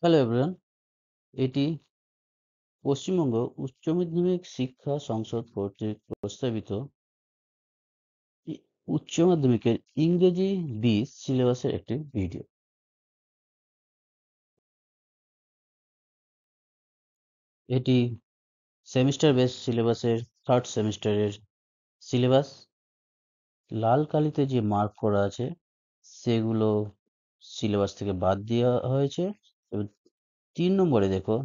Hello everyone, এটি পশ্চিমবঙ্গ উচ্চ মাধ্যমিক শিক্ষা সংসদ কর্তৃক প্রস্তাবিত ই- উচ্চ মাধ্যমিকের ইংরেজি 20 সিলেবাসের একটি ভিডিও। এটি সেমিস্টার বেস সিলেবাসের থার্ড সেমিস্টারের সিলেবাস। লাল কালিতে যে মার্ক করা আছে সেগুলো সিলেবাস থেকে বাদ দেওয়া হয়েছে। এবং 3 নম্বরে দেখো,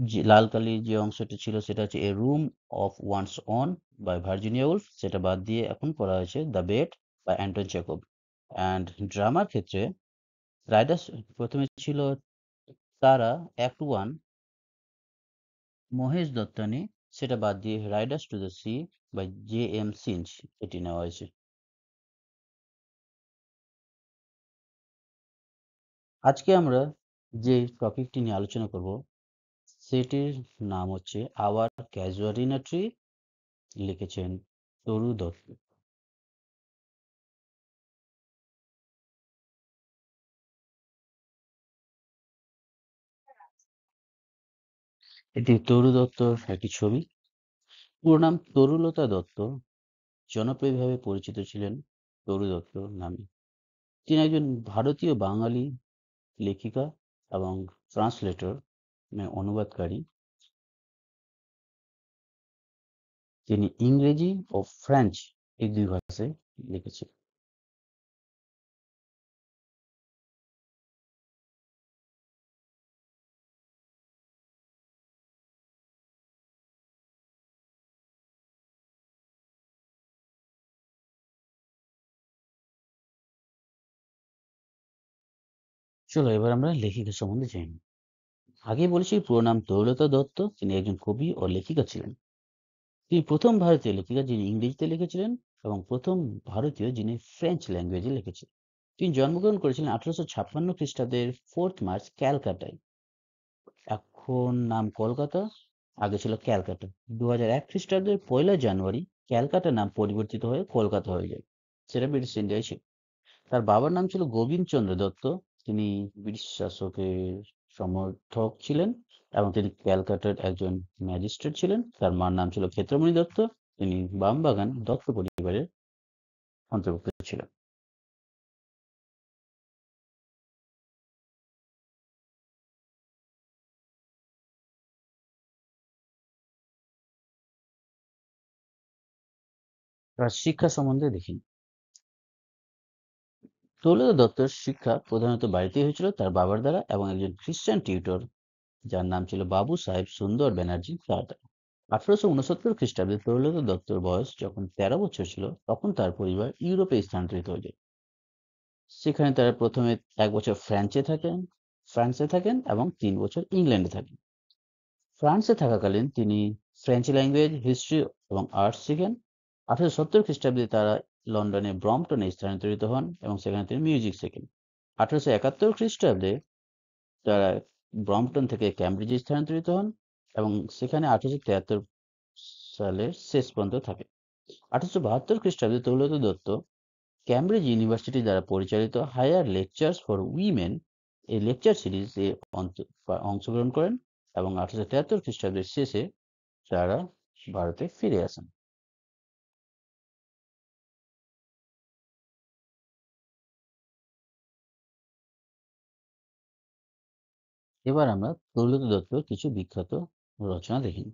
যে লাল কালির যে অংশটি ছিল সেটা হচ্ছে a room of one's own by Virginia Woolf, সেটা বাদ দিয়ে এখন পড়া হয়েছে the bet by Anton Chekhov. And ড্রামার ক্ষেত্রে রাইডার্স প্রথমে ছিল তারা অ্যাক্ট 1 মহেশ দত্তানি, সেটা বাদ দিয়ে riders to the sea by J M. Synge এটি নেওয়া হয়েছে। আজকে আমরা যে টপিকটি নিয়ে আলোচনা করব সেটির নাম হচ্ছে আওয়ার ক্যাজুয়ালিনা ট্রি, লিখেছেন তরু দত্ত। এটি তরু দত্তর একটি ছবি। পুরো নাম তরুলতা দত্ত, জনপ্রিয়ভাবে পরিচিত ছিলেন তরু দত্ত নামে। তিনি একজন ভারতীয় বাঙালি লেখিকা এবং ট্রান্সলেটর, মানে অনুবাদকারী। তিনি ইংরেজি ও ফ্রেঞ্চ এই দুই ভাষায় লিখেছেন। চলো এবার আমরা লেখিকা সম্বন্ধে জানি। আগে বলেছি পুরো নাম তরুলতা দত্ত, তিনি একজন কবি ও লেখিকা ছিলেন। তিনি প্রথম ভারতীয় লেখিকা যিনি ইংরেজিতে লিখেছিলেন এবং প্রথম ভারতীয় যিনি ফ্রেঞ্চ ল্যাঙ্গুয়েজে লিখেছিলেন। তিনি জন্মগ্রহণ করেছিলেন 1856 খ্রিস্টাব্দের 4 মার্চ ক্যালকাটায়। এখন নাম কলকাতা, আগে ছিল ক্যালকাটা। 2001 খ্রিস্টাব্দের 1 জানুয়ারি ক্যালকাটা নাম পরিবর্তিত হয়ে কলকাতা হয়ে যায়, সেটা ব্রিটিশ ইন্ডিয়ায় ছিল। তার বাবার নাম ছিল গোবিন্দ চন্দ্র দত্ত, তিনি ব্রিটিশ শাসকের সমর্থক ছিলেন এবং তিনি ক্যালকাটার একজন ম্যাজিস্ট্রেট ছিলেন। তার মার নাম ছিল ক্ষেত্রমণি দত্ত, তিনি বামবাগান দত্ত পরিবারের অন্তর্ভুক্ত ছিলেন। তার শিক্ষা সম্বন্ধে দেখি। তরুলতা দত্তর শিক্ষা প্রধানত বাড়িতেই হয়েছিল তার বাবার দ্বারা এবং একজন খ্রিস্টান টিউটর যার নাম ছিল বাবু সাহেব সুন্দর ব্যানার্জি তার দ্বারা। 1869 খ্রিস্টাব্দে তরুলতা দত্তর বয়স যখন 13 বছর ছিল তখন তার পরিবার ইউরোপে স্থানান্তরিত হয়ে যায়। সেখানে তারা প্রথমে 1 বছর ফ্রান্সে থাকেন এবং 3 বছর ইংল্যান্ডে থাকেন। ফ্রান্সে থাকাকালীন তিনি ফ্রেঞ্চ ল্যাঙ্গুয়েজ, হিস্ট্রি এবং আর্টস শিখেন। 1870 খ্রিস্টাব্দে তারা লন্ডনে ব্রম্পটনে স্থানান্তরিত হন এবং সেখানে তিনি মিউজিক শেখেন। 1871 খ্রিস্টাব্দে তারা ব্রম্পটন থেকে ক্যামব্রিজে স্থানান্তরিত হন এবং সেখানে 1873 সালের শেষ পর্যন্ত থাকেন। 1872 খ্রিস্টাব্দে তরুলতা দত্ত ক্যামব্রিজ ইউনিভার্সিটি দ্বারা পরিচালিত হায়ার লেকচার্স ফর উইমেন এই লেকচার সিরিজে অংশগ্রহণ করেন এবং 1873 খ্রিস্টাব্দের শেষে তারা ভারতে ফিরে আসেন। এবার আমরা তরুলতা দত্তর কিছু বিখ্যাত রচনা দেখি।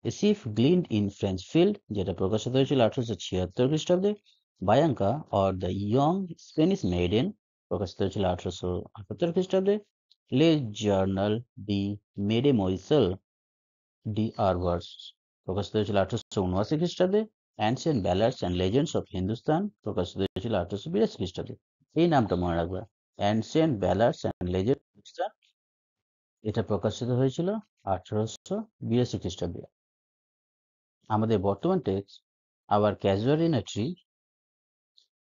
A sheaf gleaned in French field, যেটা প্রকাশিত হয়েছিল 1876 খ্রিস্টাব্দে। Bianca or the young Spanish maiden, প্রকাশিত হয়েছিল 1878 খ্রিস্টাব্দে। লে জার্নাল ডি মেডেমোইসেল ডি আরভার্স, প্রকাশিত হয়েছিল 1879 খ্রিস্টাব্দে। Ancient ballads and legends of Hindustan, প্রকাশিত হয়েছিল 1882 খ্রিস্টাব্দে। এই নামটা মনে রাখবা, ancient ballads and legend Hindustan, এটা প্রকাশিত হয়েছিল 1882 খ্রিস্টাব্দে। আমাদের বর্তমান টেক্সট আবার ক্যাজুয়াল ইন আ ট্রি,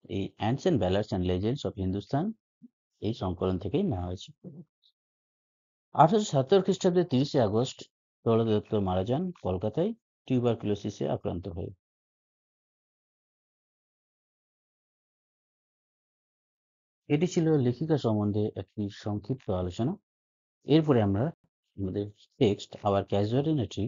এই ancient ballads and legends of Hindustan এই সংকলন থেকেই নেওয়া হয়েছে। 1870 খ্রিস্টাব্দে 30 আগস্ট তরুলতা দত্ত মারা যান কলকাতায় টিউবারকুলোসিসে আক্রান্ত হয়ে। . এটি ছিল লেখিকা সম্বন্ধে একটি সংক্ষিপ্ত আলোচনা। এরপরে আমরা আমাদের text our casuarina tree